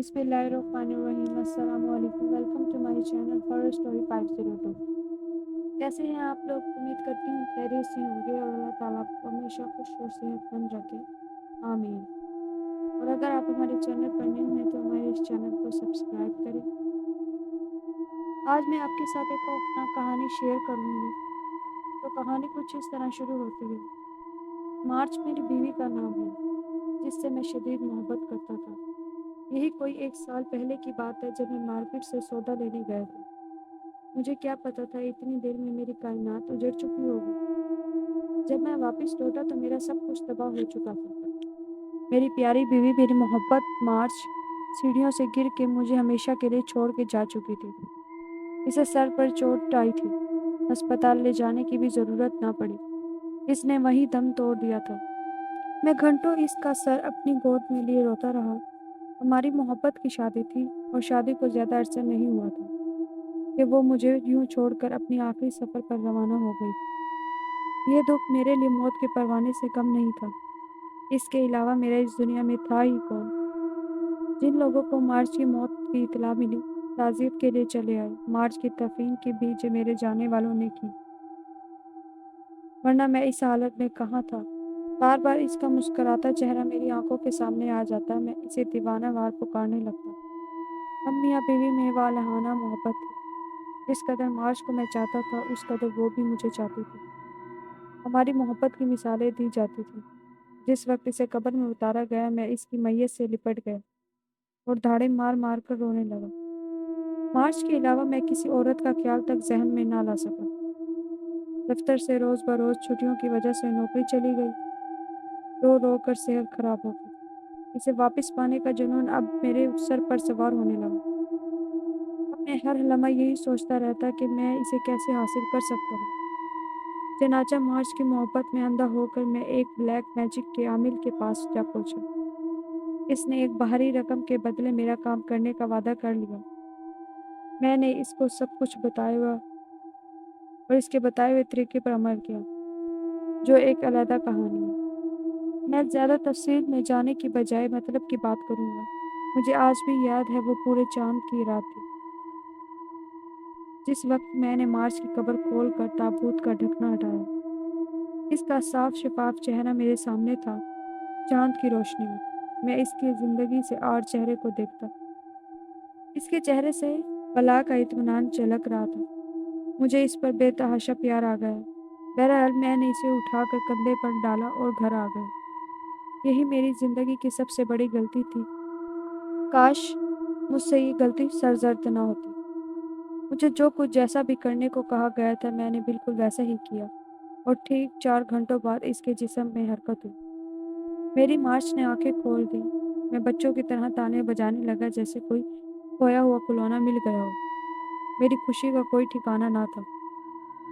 बिस्मिल्लाहिर्रहमानिर्रहीम। अस्सलाम वालेकुम। Welcome to my channel horror story 502। कैसे हैं आप लोग? उम्मीद करती हूँ खैरियत से होंगे और अल्लाह ताला आपको हमेशा खुश और सेहतमंद रखे। आमीन। और अगर आप हमारे चैनल पर न्यू हैं तो हमारे इस चैनल को सब्सक्राइब करें। आज मैं आपके साथ एक अपना कहानी शेयर करूँगी। तो कहानी कुछ इस तरह शुरू होती है। मार्च मेरी बीवी का नाम है, जिससे मैं शदीद मोहब्बत करता था। यही कोई 1 साल पहले की बात है, जब मैं मार्केट से सौदा लेने गया था। मुझे क्या पता था इतनी देर में मेरी कायनात उजड़ चुकी होगी। जब मैं वापस लौटा तो मेरा सब कुछ तबाह हो चुका था। मेरी प्यारी बीवी, मेरी मोहब्बत मार्च, सीढ़ियों से गिर के मुझे हमेशा के लिए छोड़ के जा चुकी थी। इसे सर पर चोट आई थी। अस्पताल ले जाने की भी ज़रूरत ना पड़ी। इसने वहीं दम तोड़ दिया था। मैं घंटों इसका सर अपनी गोद में लिए रोता रहा। हमारी मोहब्बत की शादी थी और शादी को ज़्यादा अरसा नहीं हुआ था कि वो मुझे यूं छोड़कर अपनी आखिरी सफ़र पर रवाना हो गई। ये दुख मेरे लिए मौत के परवाने से कम नहीं था। इसके अलावा मेरा इस दुनिया में था ही कौन? जिन लोगों को मार्च की मौत की इतला मिली, ताज़ियत के लिए चले आए। मार्च की तफहीम की भी जो मेरे जाने वालों ने की, वरना मैं इस हालत में कहाँ था। बार बार इसका मुस्कुराता चेहरा मेरी आंखों के सामने आ जाता। मैं इसे दीवाना वार पुकारने लगता। हम मियाँ बीवी में वालहाना मोहब्बत थी। जिस कदर मार्च को मैं चाहता था, उस कदर वो भी मुझे चाहती थी। हमारी मोहब्बत की मिसालें दी जाती थी। जिस वक्त इसे कब्र में उतारा गया, मैं इसकी मैयत से लिपट गया और धाड़े मार मार कर रोने लगा। मार्च के अलावा मैं किसी औरत का ख्याल तक जहन में ना ला सका। दफ्तर से रोज़ बरोज़ छुट्टियों की वजह से नौकरी चली गई। रो रो कर सेहत खराब हो गई। इसे वापस पाने का जुनून अब मेरे सर पर सवार होने लगा। अब मैं हर लम्हा यही सोचता रहता कि मैं इसे कैसे हासिल कर सकता हूँ। चनाचा मार्च की मोहब्बत में अंधा होकर मैं एक ब्लैक मैजिक के आमिल के पास जा पहुंचा। इसने एक बाहरी रकम के बदले मेरा काम करने का वादा कर लिया। मैंने इसको सब कुछ बताया हुआ और इसके बताए हुए तरीके पर अमल किया, जो एक अलग कहानी है। मैं ज़्यादा तफसील में जाने की बजाय मतलब की बात करूँगा। मुझे आज भी याद है वो पूरे चांद की रात थी, जिस वक्त मैंने मार्च की कब्र खोल कर ताबूत का ढकना हटाया। इसका साफ शफाफ चेहरा मेरे सामने था, चांद की रोशनी में। मैं इसकी ज़िंदगी से आड़ चेहरे को देखता। इसके चेहरे से बला का इत्मीनान झलक रहा था। मुझे इस पर बेतहाशा प्यार आ गया। बहरहाल मैंने इसे उठाकर कंधे पर डाला और घर आ गया। यही मेरी ज़िंदगी की सबसे बड़ी गलती थी। काश मुझसे ये गलती सरजद ना होती। मुझे जो कुछ जैसा भी करने को कहा गया था, मैंने बिल्कुल वैसा ही किया और ठीक 4 घंटों बाद इसके जिस्म में हरकत हुई। मेरी मार्च ने आंखें खोल दी। मैं बच्चों की तरह ताने बजाने लगा, जैसे कोई खोया हुआ खिलौना मिल गया हो। मेरी खुशी का कोई ठिकाना ना था।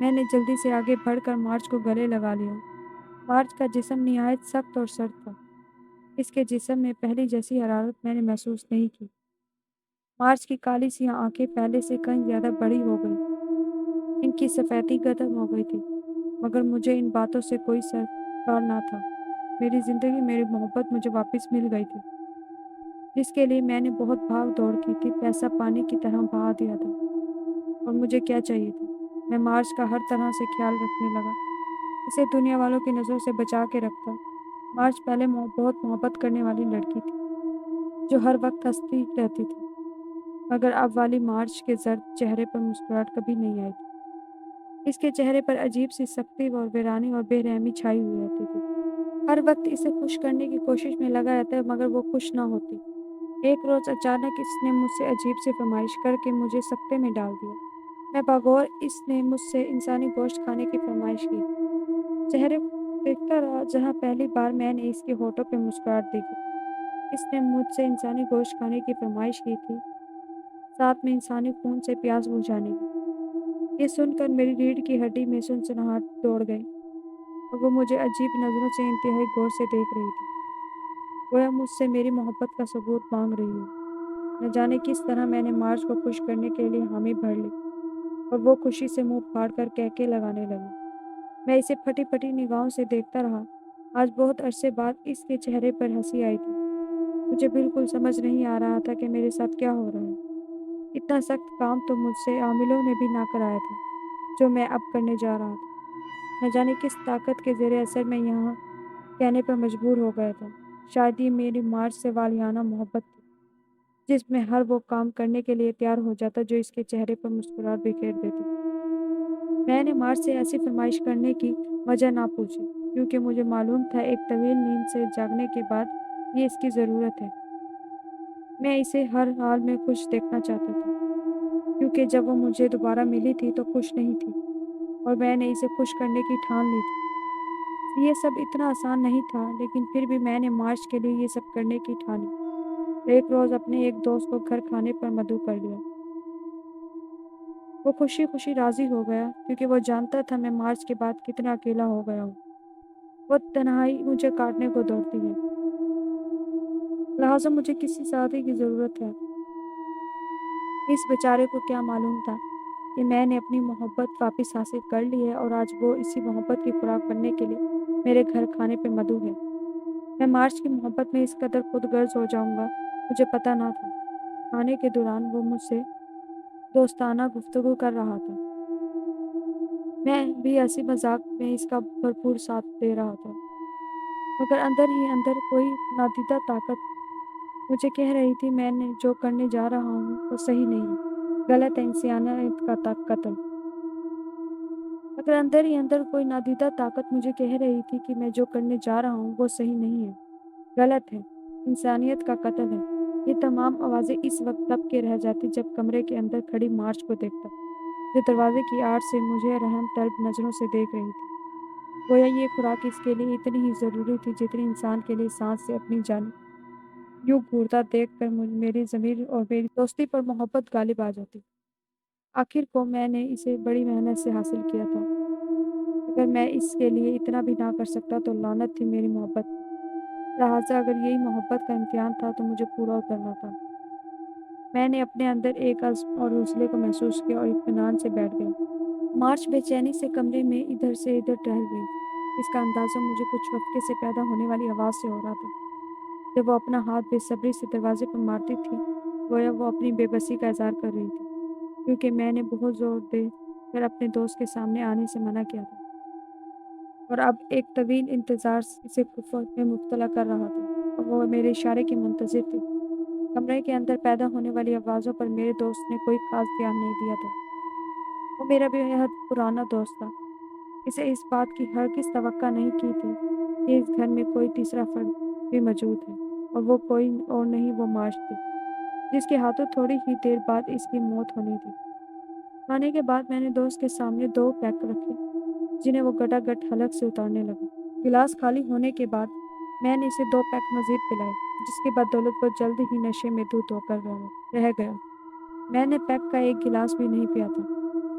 मैंने जल्दी से आगे बढ़कर मार्च को गले लगा लिया। मार्च का जिस्म निहायत सख्त और सर्द था। इसके जिस्म में पहली जैसी हरारत मैंने महसूस नहीं की। मार्च की काली सी आंखें पहले से कहीं ज़्यादा बड़ी हो गई। इनकी सफ़ेदी खत्म हो गई थी, मगर मुझे इन बातों से कोई सरोकार ना था। मेरी ज़िंदगी, मेरी मोहब्बत मुझे वापस मिल गई थी, जिसके लिए मैंने बहुत भाग दौड़ की थी। पैसा पानी की तरह बहा दिया था। और मुझे क्या चाहिए था? मैं मार्च का हर तरह से ख्याल रखने लगा। इसे दुनिया वालों की नज़रों से बचा के रखता। मार्च पहले बहुत मोहब्बत करने वाली लड़की थी, जो हर वक्त हंसती रहती थी, मगर अब वाली मार्च के जर्द चेहरे पर मुस्कुराहट कभी नहीं आई थी। इसके चेहरे पर अजीब सी सख्ती और वीरानी और बेरहमी छाई हुई रहती थी। हर वक्त इसे खुश करने की कोशिश में लगा रहता है, मगर वो खुश ना होती। एक रोज़ अचानक इसने मुझसे अजीब सी फरमाइश करके मुझे सकते में डाल दिया। मैं बगौर इसने मुझसे इंसानी गोश्त खाने की फरमाइश की। चेहरे को देखता रहा जहाँ पहली बार मैंने इसके होठों पे मुस्कुराहट देखी थी। इसने मुझसे इंसानी गोश्त खाने की फरमाइश की थी, साथ में इंसानी खून से प्यास बुझाने की। ये सुनकर मेरी रीढ़ की हड्डी में सनसनाहट दौड़ गई और वो मुझे अजीब नज़रों से इंतहाई गौर से देख रही थी, गोया मुझसे मेरी मोहब्बत का सबूत मांग रही हो। न जाने किस तरह मैंने मार्च को खुश करने के लिए हामी भर ली और वो खुशी से मुंह फाड़ कर कहके लगाने लगी। मैं इसे फटी फटी निगाहों से देखता रहा। आज बहुत अरसे बाद इसके चेहरे पर हंसी आई थी। मुझे बिल्कुल समझ नहीं आ रहा था कि मेरे साथ क्या हो रहा है। इतना सख्त काम तो मुझसे आमिलों ने भी ना कराया था, जो मैं अब करने जा रहा था। न जाने किस ताकत के ज़ेरे असर मैं यहाँ कहने पर मजबूर हो गया था। शायद ये मेरी मार्च से वालियाना मोहब्बत थी, जिसमें हर वो काम करने के लिए तैयार हो जाता जो इसके चेहरे पर मुस्कुराहट बिखेर देती। मैंने मार्च से ऐसी फरमाइश करने की वजह ना पूछी, क्योंकि मुझे मालूम था एक तवील नींद से जागने के बाद ये इसकी ज़रूरत है। मैं इसे हर हाल में खुश देखना चाहता था, क्योंकि जब वो मुझे दोबारा मिली थी तो खुश नहीं थी और मैंने इसे खुश करने की ठान ली थी। ये सब इतना आसान नहीं था, लेकिन फिर भी मैंने मार्च के लिए ये सब करने की ठानी। एक रोज़ अपने एक दोस्त को घर खाने पर मदऊ कर लिया। वो खुशी-खुशी राज़ी हो गया, क्योंकि वो जानता था मैं मार्च के बाद कितना अकेला हो गया हूँ। वो तन्हाई मुझे काटने को दौड़ती है, लिहाज़ा मुझे किसी सहारे की ज़रूरत है। इस बेचारे को क्या मालूम था कि मैंने अपनी मोहब्बत वापस हासिल कर ली है और आज वो इसी मोहब्बत की खुराक बनने के लिए मेरे घर खाने पे मदऊ है। मैं मार्च की मोहब्बत में इस कदर खुदगर्ज़ हो जाऊँगा, मुझे पता ना था। खाने के दौरान वो मुझसे दोस्ताना गुफ्तगू कर रहा था। मैं भी हँसी-मज़ाक में इसका भरपूर साथ दे रहा था, मगर अंदर ही अंदर कोई नादीदा ताकत मुझे कह रही थी मैंने जो करने जा रहा हूँ वो सही नहीं, गलत है, इंसानियत का कत्ल। मगर अंदर ही अंदर कोई नादीदा ताकत मुझे कह रही थी कि मैं जो करने जा रहा हूँ वो सही नहीं है, गलत है, इंसानियत का कत्ल है। ये तमाम आवाज़ें इस वक्त दब के रह जाती जब कमरे के अंदर खड़ी मार्च को देखता, जो दरवाजे की आड़ से मुझे रहम तलब नज़रों से देख रही थी। गोया ये खुराक इसके लिए इतनी ही ज़रूरी थी जितनी इंसान के लिए सांस से अपनी जान। यूँ घूरता देखकर मेरी ज़मीर और मेरी दोस्ती पर मोहब्बत गालिब आ जाती। आखिर को मैंने इसे बड़ी मेहनत से हासिल किया था। अगर मैं इसके लिए इतना भी ना कर सकता तो लानत थी मेरी मोहब्बत पर। लिहाजा अगर यही मोहब्बत का इम्तिहान था तो मुझे पूरा उतरना था। मैंने अपने अंदर एक अज़्म और हौसले को महसूस किया और इत्मीनान से बैठ गया। मार्च बेचैनी से कमरे में इधर से इधर टहल रही। इसका अंदाज़ा मुझे कुछ वक़्त से पैदा होने वाली आवाज़ से हो रहा था। जब वो अपना हाथ बेसब्री से दरवाजे पर मारती थी, गोया वो अपनी बेबसी का इज़हार कर रही थी, क्योंकि मैंने बहुत ज़ोर देकर अपने दोस्त के सामने आने से मना किया था और अब एक तवील इंतज़ार इसे कुफ़्फ़त में मुब्तला कर रहा था और वो मेरे इशारे की मुंतज़िर थी। कमरे के अंदर पैदा होने वाली आवाज़ों पर मेरे दोस्त ने कोई ख़ास ध्यान नहीं दिया था। वो मेरा बेहद पुराना दोस्त था। इसे इस बात की हरगिज़ तवक्को नहीं की थी कि इस घर में कोई तीसरा फ़र्द भी मौजूद है और वो कोई और नहीं, वो मार्च थी, जिसके हाथों थोड़ी ही देर बाद इसकी मौत होनी थी। खाने के बाद मैंने दोस्त के सामने 2 पैक रखे, जिन्हें वो गटागट हलक से उतारने लगा। गिलास खाली होने के बाद मैंने इसे 2 पैक मज़ीद पिलाए, जिसकी बदौलत वो जल्द ही नशे में धुत होकर रह गया। मैंने पैक का एक गिलास भी नहीं पिया था,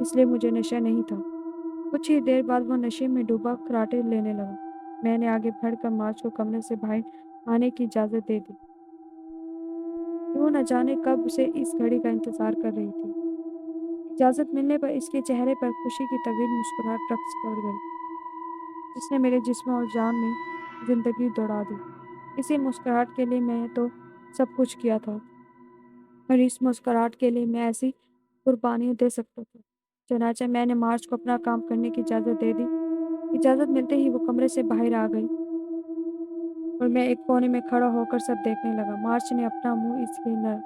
इसलिए मुझे नशा नहीं था। कुछ ही देर बाद वो नशे में डूबा खर्राटे लेने लगा। मैंने आगे बढ़कर मार्च को कमरे से बाहर आने की इजाज़त दे दी। वो न जाने कब से इस घड़ी का इंतज़ार कर रही थी। इजाज़त मिलने पर इसके चेहरे पर खुशी की तवील मुस्कुराहट रक़्स कर गई, जिसने मेरे जिस्म और जान में ज़िंदगी दौड़ा दी। इसी मुस्कुराहट के लिए मैं तो सब कुछ किया था और इस मुस्कुराहट के लिए मैं ऐसी कुर्बानियाँ दे सकता था। चनाचे मैंने मार्च को अपना काम करने की इजाज़त दे दी। इजाज़त मिलते ही वो कमरे से बाहर आ गई और मैं एक कोने में खड़ा होकर सब देखने लगा। मार्च ने अपना मुँह इसके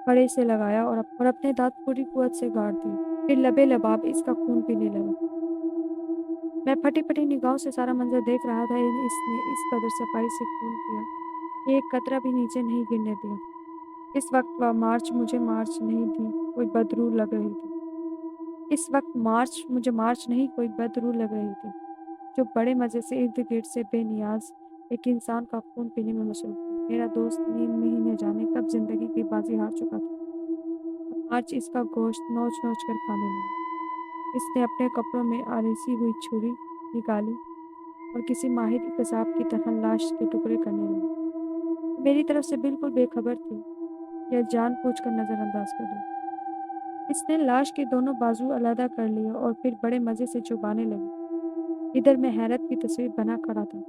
खड़े से लगाया और अपने दाँत पूरी कुव्वत से गाड़ दिए। फिर लबे-लबाब इसका खून पीने लगा। मैं फटी-फटी निगाहों से सारा मंज़र देख रहा था। इसने इस कदर सफाई से खून पिया कि एक कतरा भी नीचे नहीं गिरने दिया। इस वक़्त वह मार्च मुझे मार्च नहीं थी, कोई बदरूह लग रही थी। इस वक़्त मार्च मुझे मार्च नहीं, कोई बदरूह लग रही थी, जो बड़े मज़े से इर्द-गिर्द से बेनियाज़ एक इंसान का खून पीने में मसरूफ़ थी। मेरा दोस्त नींद में ही न जाने कब ज़िंदगी की बाज़ी हार चुका था। मार्च इसका गोश्त नोच-नोच कर खाने लगा। इसने अपने कपड़ों में आलसी हुई छुरी निकाली और किसी माहिर कसाब की तरह लाश के टुकड़े करने लगा। मेरी तरफ से बिल्कुल बेखबर थी या जानबूझकर नज़रअंदाज कर दी। इसने लाश के दोनों बाजू अलहदा कर लिए और फिर बड़े मज़े से चबाने लगी। इधर मैं हैरत की तस्वीर बना खड़ा था।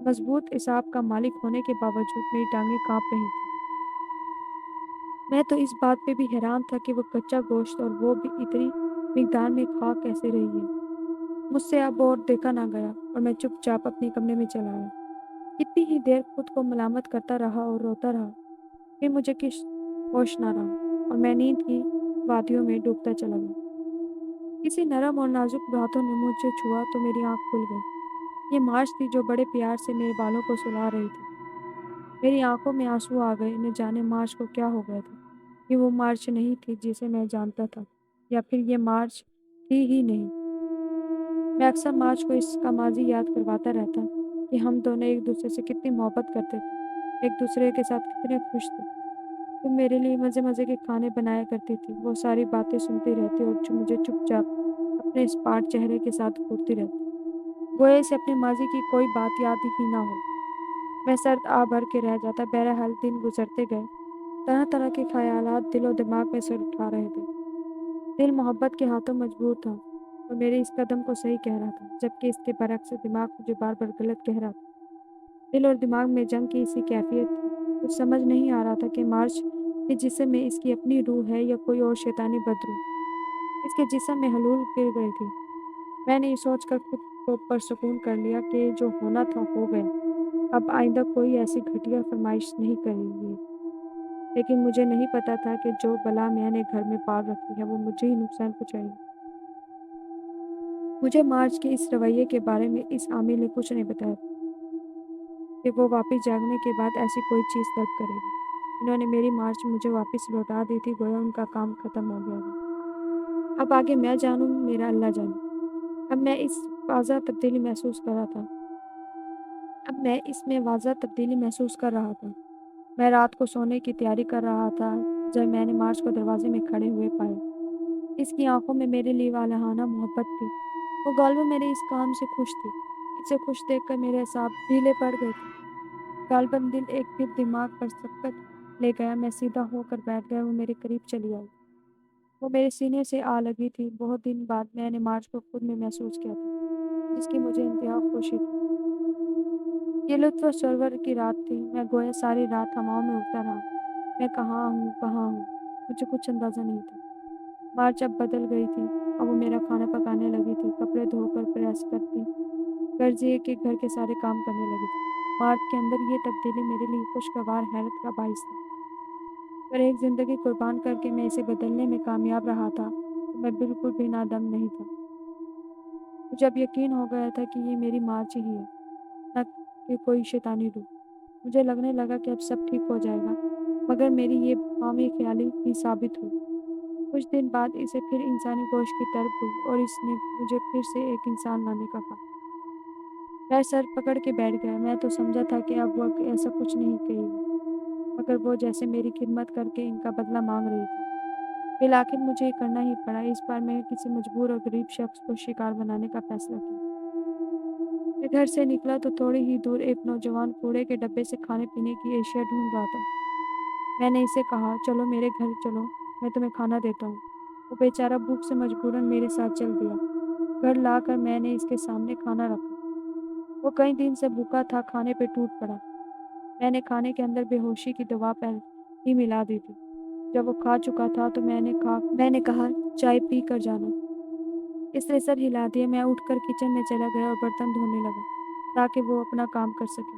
मजबूत इसाब का मालिक होने के बावजूद मेरी टांगें काँप रही थीं। मैं तो इस बात पे भी हैरान था कि वो कच्चा गोश्त और वो भी इतनी मिकदार में खा कैसे रही है। मुझसे अब और देखा ना गया और मैं चुपचाप अपने कमरे में चला आया। कितनी ही देर खुद को मलामत करता रहा और रोता रहा, फिर मुझे कुछ होश ना रहा और मैं नींद की वादियों में डूबता चला गया। किसी नरम और नाजुक हाथों ने मुझे छुआ तो मेरी आँख खुल गई। ये मार्च थी जो बड़े प्यार से मेरे बालों को सुला रही थी। मेरी आँखों में आँसू आ गए, न जाने मार्च को क्या हो गया था। ये वो मार्च नहीं थी जिसे मैं जानता था, या फिर ये मार्च थी ही नहीं। मैं अक्सर मार्च को इसका माज़ी याद करवाता रहता कि हम दोनों एक दूसरे से कितनी मोहब्बत करते थे, एक दूसरे के साथ कितने खुश थे। तुम मेरे लिए मज़े-मज़े के खाने बनाया करती थी, वो सारी बातें सुनती रहती और मुझे चुपचाप अपने स्मार्ट चेहरे के साथ घूरती रहती, गोया इसे अपने माज़ी की कोई बात याद ही ना हो। मैं सर्द आ भर के रह जाता। बहरहाल दिन गुजरते गए। तरह-तरह के ख़यालात दिल और दिमाग में सिर उठा रहे थे। दिल मोहब्बत के हाथों मजबूर था और मेरे इस कदम को सही कह रहा था, जबकि इसके बरक्स दिमाग मुझे बार-बार गलत कह रहा था। दिल और दिमाग में जंग की सी कैफ़ियत थी। कुछ समझ नहीं आ रहा था कि मार्च के जिस्म में इसकी अपनी रूह है या कोई और शैतानी बदरूह। इसके जिस्म में हलूल गिर गई थी। मैंने ये सोचकर खुद को पुरसुकून कर लिया कि जो होना था हो गया। अब आइंदा कोई ऐसी घटिया फ़रमाइश नहीं करेगी। लेकिन मुझे नहीं पता था कि जो बला मैंने घर में पाल रखी है वो मुझे ही नुकसान पहुँचाएगी। मुझे मार्च के इस रवैये के बारे में इस आमिर ने कुछ नहीं बताया कि वो वापस जागने के बाद ऐसी कोई चीज़ तलब करेगी। इन्होंने मेरी मार्च मुझे वापस लौटा दी थी, गोया उनका काम खत्म हो गया था। अब आगे मैं जानूँ, मेरा अल्लाह जाने। अब मैं इस वाज़ह तब्दीली महसूस कर रहा था अब मैं इसमें वाज़ह तब्दीली महसूस कर रहा था। मैं रात को सोने की तैयारी कर रहा था जब मैंने मार्च को दरवाजे में खड़े हुए पाया। इसकी आंखों में मेरे लिए वालहाना मोहब्बत थी। वो गालिबा मेरे इस काम से खुश थी। इसे खुश देखकर मेरे असाब ढीले पड़ गए थे। गालिबन दिल एक फिर दिमाग पर सबकत ले गया। मैं सीधा होकर बैठ गया। वो मेरे करीब चली आई। वो मेरे सीने से आ लगी थी। बहुत दिन बाद मैंने मार्च को खुद में महसूस किया था, जिसकी मुझे इंतहा खुशी थी। ये लुत्फ़ सरवर की रात थी। मैं गोया सारी रात हवाओं में उड़ता रहा। मैं कहाँ हूँ, कहाँ हूँ? मुझे कुछ अंदाज़ा नहीं था। मार्च अब बदल गई थी। अब वो मेरा खाना पकाने लगी थी, कपड़े धोकर प्रेस करती, गर्जिए के घर के सारे काम करने लगी थी। मार्च के अंदर ये तब्दीली मेरे लिए खुशगवार हैरत का बाइस थी। पर एक ज़िंदगी कुर्बान करके मैं इसे बदलने में कामयाब रहा था, तो मैं बिल्कुल भी नादम नहीं था। मुझे अब यकीन हो गया था कि ये मेरी मार्च ही है, न कि कोई शैतानी रूह। मुझे लगने लगा कि अब सब ठीक हो जाएगा, मगर मेरी ये बामी ख़याली ही साबित हुई। कुछ दिन बाद इसे फिर इंसानी गोश्त की तलब हुई और इसने मुझे फिर से एक इंसान लाने का कहा। मैं सर पकड़ के बैठ गया। मैं तो समझा था कि अब वो ऐसा कुछ नहीं कहेगी, मगर वो जैसे मेरी खिदमत करके इनका बदला मांग रही थी। फिर आखिर मुझे ये करना ही पड़ा। इस बार मैं किसी मजबूर और गरीब शख्स को शिकार बनाने का फैसला किया। मैं घर से निकला तो थोड़ी ही दूर एक नौजवान कूड़े के डब्बे से खाने पीने की एशिया ढूंढ रहा था। मैंने इसे कहा, चलो मेरे घर चलो, मैं तुम्हें खाना देता हूँ। वो बेचारा भूख से मजबूरन मेरे साथ चल दिया। घर लाकर मैंने इसके सामने खाना रखा। वो कई दिन से भूखा था, खाने पे टूट पड़ा। मैंने खाने के अंदर बेहोशी की दवा पहले ही मिला दी थी। जब वो खा चुका था तो मैंने कहा, चाय पी कर जाना। इसने सर हिला दिया। मैं उठकर किचन में चला गया और बर्तन धोने लगा ताकि वो अपना काम कर सके।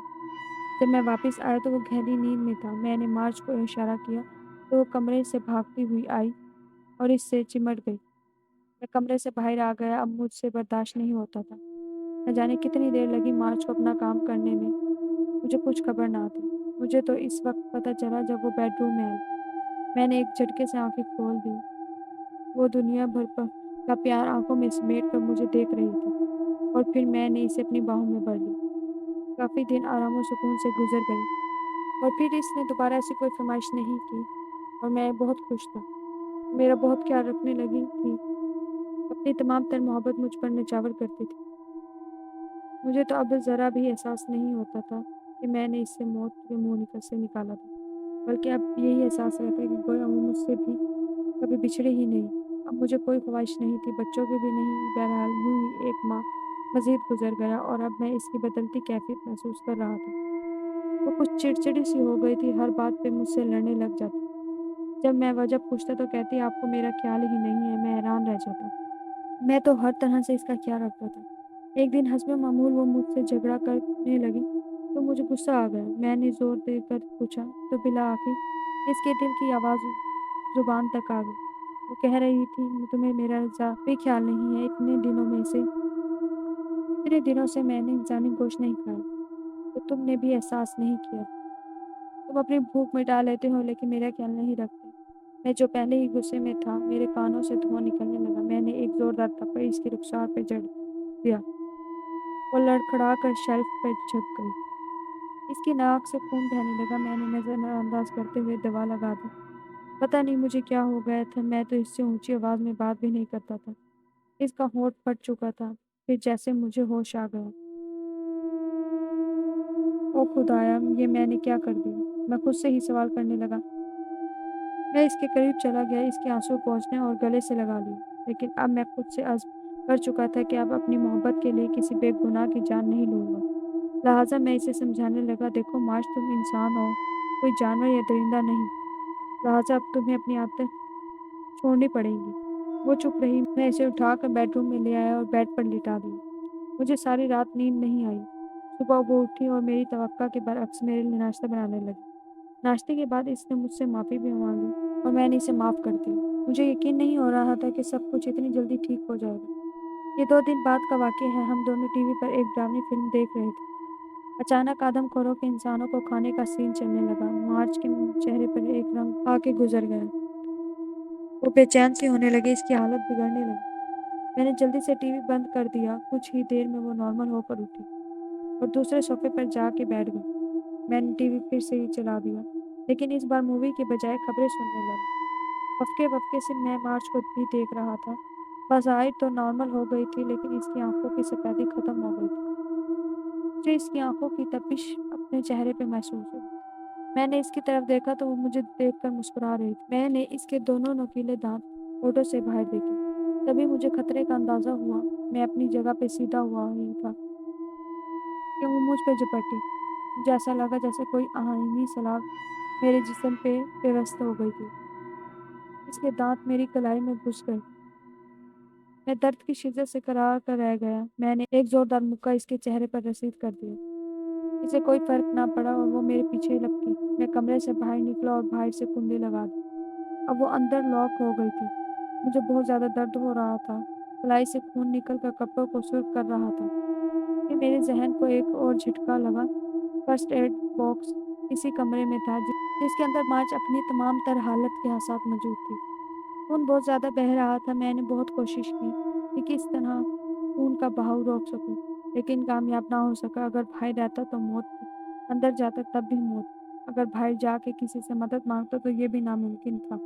जब मैं वापस आया तो वो गहरी नींद में था। मैंने मार्च को इशारा किया तो वो कमरे से भागती हुई आई और इससे चिमट गई। मैं कमरे से बाहर आ गया। अब मुझसे बर्दाश्त नहीं होता था। न जाने कितनी देर लगी मार्च को अपना काम करने में। मुझे कुछ खबर ना थी। मुझे तो इस वक्त पता चला जब वो बेडरूम में आई। मैंने एक झटके से आंखें खोल दी। वो दुनिया भर का प्यार आंखों में समेट कर मुझे देख रही थी और फिर मैंने इसे अपनी बाहों में भर लिया। काफ़ी दिन आराम और सुकून से गुजर गए और फिर इसने दोबारा ऐसी कोई फरमाइश नहीं की और मैं बहुत खुश था। मेरा बहुत ख्याल रखने लगी थी। अपनी तमाम तर मोहब्बत मुझ पर निछावर करती थी। मुझे तो अब ज़रा भी एहसास नहीं होता था कि मैंने इससे मौत के मुँह से निकाला था, बल्कि अब यही एहसास रहता है कि गोया वो मुझसे भी कभी बिछड़े ही नहीं। अब मुझे कोई ख्वाहिश नहीं थी, बच्चों की भी नहीं। बहरहाल यूँ ही एक माँ مزید گزر گیا اور اب میں اس کی بدلتی کیفیت محسوس کر رہا تھا۔ وہ کچھ چڑچڑی سی ہو گئی تھی، ہر بات پہ مجھ سے لڑنے لگ جاتی۔ جب میں وجہ پوچھتا تو کہتی آپ کو میرا خیال ہی نہیں ہے، میں حیران رہ جاتا۔ میں تو ہر طرح سے اس کا خیال رکھتا تھا۔ ایک دن حسب معمول وہ مجھ سے جھگڑا کرنے لگی تو مجھے غصہ آ گیا۔ میں نے زور دے کر پوچھا تو بالآخر اس کے دل کی آواز زبان تک آ گئی۔ وہ کہہ رہی تھی تمہیں میرا ذرا بھی خیال نہیں ہے، اتنے دنوں سے میں نے انسانی گوشت نہیں کھایا تو تم نے بھی احساس نہیں کیا۔ تم اپنی بھوک مٹا لیتے ہو لیکن میرا خیال نہیں رکھتے۔ میں جو پہلے ہی غصے میں تھا، میرے کانوں سے دھواں نکلنے لگا۔ میں نے ایک زوردار تھپڑ اس کی رخسار پہ جڑ دیا۔ وہ لڑکھڑا کر شیلف پہ جھک گئی۔ اس کی ناک سے خون بہنے لگا۔ میں نے نظر انداز کرتے ہوئے دوا لگا دی۔ پتہ نہیں مجھے کیا ہو گیا تھا، میں تو اس سے اونچی آواز میں بات بھی نہیں کرتا تھا۔ اس کا ہونٹ پھٹ چکا تھا۔ پھر جیسے مجھے ہوش آ گیا۔ او خدایا، یہ میں نے کیا کر دیا؟ میں خود سے ہی سوال کرنے لگا۔ میں اس کے قریب چلا گیا، اس کے آنسو پہنچنے اور گلے سے لگا لی، لیکن اب میں خود سے عزم کر چکا تھا کہ اب اپنی محبت کے لیے کسی بے گناہ کی جان نہیں لوں گا۔ لہٰذا میں اسے سمجھانے لگا، دیکھو مارش، تم انسان ہو، کوئی جانور یا درندہ نہیں، لہٰذا اب تمہیں اپنی عادتیں چھوڑنی پڑیں گی۔ وہ چپ رہی۔ میں اسے اٹھا کر بیڈ روم میں لے آیا اور بیڈ پر لٹا دیا۔ مجھے ساری رات نیند نہیں آئی۔ صبح وہ اٹھی اور میری توقع کے برعکس میرے لیے ناشتہ بنانے لگی۔ ناشتے کے بعد اس نے مجھ سے معافی بھی مانگی اور میں نے اسے معاف کر دیا۔ مجھے یقین نہیں ہو رہا تھا کہ سب کچھ اتنی جلدی ٹھیک ہو جائے گا۔ یہ 2 دن بعد کا واقعہ ہے۔ ہم دونوں ٹی وی پر ایک ڈرامے فلم دیکھ رہے تھے۔ اچانک آدم خوروں کے انسانوں کو کھانے کا سین چلنے لگا۔ مارچ کے چہرے پر ایک رنگ آ کے گزر گیا۔ وہ بے چین سی ہونے لگی، اس کی حالت بگڑنے لگی۔ میں نے جلدی سے ٹی وی بند کر دیا۔ کچھ ہی دیر میں وہ نارمل ہو کر اٹھی اور دوسرے صوفے پر جا کے بیٹھ گئی۔ میں نے ٹی وی پھر سے ہی چلا دیا، لیکن اس بار مووی کے بجائے خبریں سننے لگا۔ وقفے وقفے سے میں مارچ کو بھی دیکھ رہا تھا۔ بظاہر تو نارمل ہو گئی تھی، لیکن اس کی آنکھوں کی سفیدی ختم ہو گئی تھی۔ مجھے اس کی آنکھوں کی تپش اپنے چہرے پہ محسوس ہوئی۔ میں نے اس کی طرف دیکھا تو وہ مجھے دیکھ کر مسکرا رہی تھی۔ میں نے اس کے دونوں نوکیلے دانت ہونٹوں سے باہر دیکھے۔ تبھی مجھے خطرے کا اندازہ ہوا۔ میں اپنی جگہ پہ سیدھا ہوا ہی تھا کہ وہ مجھ پہ جھپٹی۔ مجھے ایسا لگا جیسے کوئی آہنی سلاخ میرے جسم پہ پیوست ہو گئی تھی۔ اس کے دانت میری کلائی میں گھس گئے۔ میں درد کی شدت سے کراہ کر رہ گیا۔ میں نے ایک زوردار مکہ اس کے چہرے پر رسید کر دیا۔ اسے کوئی فرق نہ پڑا اور وہ میرے پیچھے لپکی۔ میں کمرے سے باہر نکلا اور باہر سے کنڈی لگا دی۔ اب وہ اندر لاک ہو گئی تھی۔ مجھے بہت زیادہ درد ہو رہا تھا۔ کلائی سے خون نکل کر کپڑوں کو سرخ کر رہا تھا۔ پھر میرے ذہن کو ایک اور جھٹکا لگا۔ فرسٹ ایڈ باکس اسی کمرے میں تھا جس کے اندر مارچ اپنی تمام تر حالت کے ساتھ موجود تھی۔ خون بہت زیادہ بہہ رہا تھا۔ میں نے بہت کوشش کی کہ کس طرح خون کا بہاؤ روک سکوں، لیکن کامیاب نہ ہو سکا۔ اگر باہر رہتا تو موت تھی، اندر جاتا تب بھی موت۔ اگر باہر جا کے کسی سے مدد مانگتا تو یہ بھی ناممکن تھا،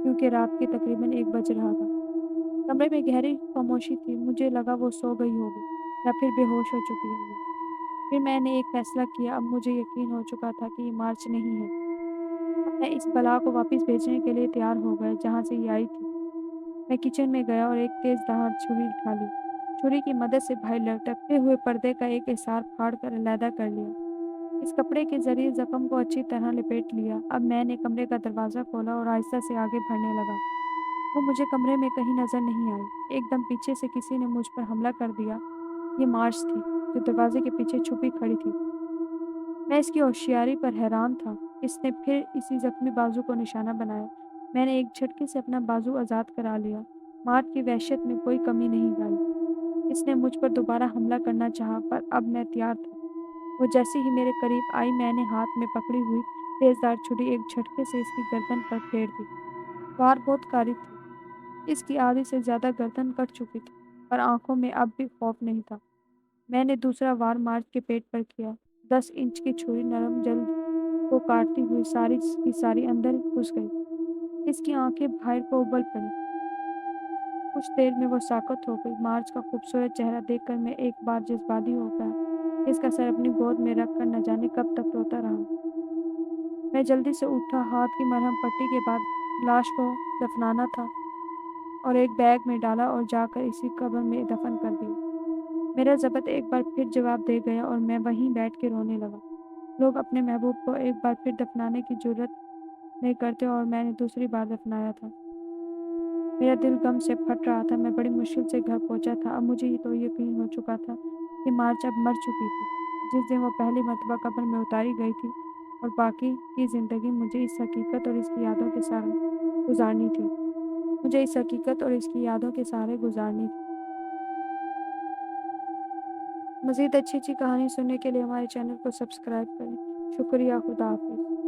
کیونکہ رات کے تقریباً 1 بج رہا تھا۔ کمرے میں گہری خاموشی تھی۔ مجھے لگا وہ سو گئی ہوگی یا پھر بے ہوش ہو چکی ہوگی۔ پھر میں نے ایک فیصلہ کیا۔ اب مجھے یقین ہو چکا تھا کہ یہ مارچ نہیں ہے۔ اب میں اس بلا کو واپس بھیجنے کے لیے تیار ہو گیا جہاں سے یہ آئی تھی۔ میں کچن میں گیا اور ایک تیز دھار چھری اٹھا لی۔ چھری کی مدد سے باہر لٹکتے ہوئے پردے کا ایک حصار پھاڑ کر علیحدہ کر لیا۔ اس کپڑے کے ذریعے زخم کو اچھی طرح لپیٹ لیا۔ اب میں نے کمرے کا دروازہ کھولا اور آہستہ سے آگے بڑھنے لگا۔ وہ مجھے کمرے میں کہیں نظر نہیں آئی۔ ایک دم پیچھے سے کسی نے مجھ پر حملہ کر دیا۔ یہ مارچ تھی جو دروازے کے پیچھے چھپی کھڑی تھی۔ میں اس کی ہوشیاری پر حیران تھا۔ اس نے پھر اسی زخمی بازو کو نشانہ بنایا۔ میں نے ایک جھٹکے سے اپنا بازو آزاد کرا لیا۔ مارچ کی وحشت میں کوئی کمی نہیں لائی۔ اس نے مجھ پر دوبارہ حملہ کرنا چاہا، پر اب میں تیار تھا۔ وہ جیسے ہی میرے قریب آئی، میں نے ہاتھ میں پکڑی ہوئی تیزدار چھری ایک جھٹکے سے اس کی گردن پر پھیر دی۔ وار بہت کاری تھی۔ اس کی آدھی سے زیادہ گردن کٹ چکی تھی، پر آنکھوں میں اب بھی خوف نہیں تھا۔ میں نے دوسرا وار مارچ کے پیٹ پر کیا۔ 10 انچ کی چھری نرم جلد کو کاٹتی ہوئی ساری کی ساری اندر گھس گئی۔ اس کی آنکھیں باہر کو ابل پڑیں۔ کچھ دیر میں وہ ساکت ہو گئی۔ مارچ کا خوبصورت چہرہ دیکھ کر میں ایک بار جذباتی ہو گیا۔ اس کا سر اپنی گود میں رکھ کر نہ جانے کب تک روتا رہا۔ میں جلدی سے اٹھا۔ ہاتھ کی مرہم پٹی کے بعد لاش کو دفنانا تھا اور ایک بیگ میں ڈالا اور جا کر اسی قبر میں دفن کر دیا۔ میرا ضبط ایک بار پھر جواب دے گیا اور میں وہیں بیٹھ کے رونے لگا۔ لوگ اپنے محبوب کو ایک بار پھر دفنانے کی جرات نہیں کرتے اور میں نے دوسری بار دفنایا تھا۔ میرا دل غم سے پھٹ رہا تھا۔ میں بڑی مشکل سے گھر پہنچا تھا۔ اب مجھے تو یقین ہو چکا تھا کہ مارچ اب مر چکی تھی۔ جس دن وہ پہلی مرتبہ قبر میں اتاری گئی تھی اور باقی کی زندگی مجھے اس حقیقت اور اس کی یادوں کے سہارے گزارنی تھی۔ مجھے اس حقیقت اور اس کی یادوں کے سہارے گزارنی تھی۔ مزید اچھی اچھی کہانی سننے کے لیے ہمارے چینل کو سبسکرائب کریں۔ شکریہ، خدا حافظ۔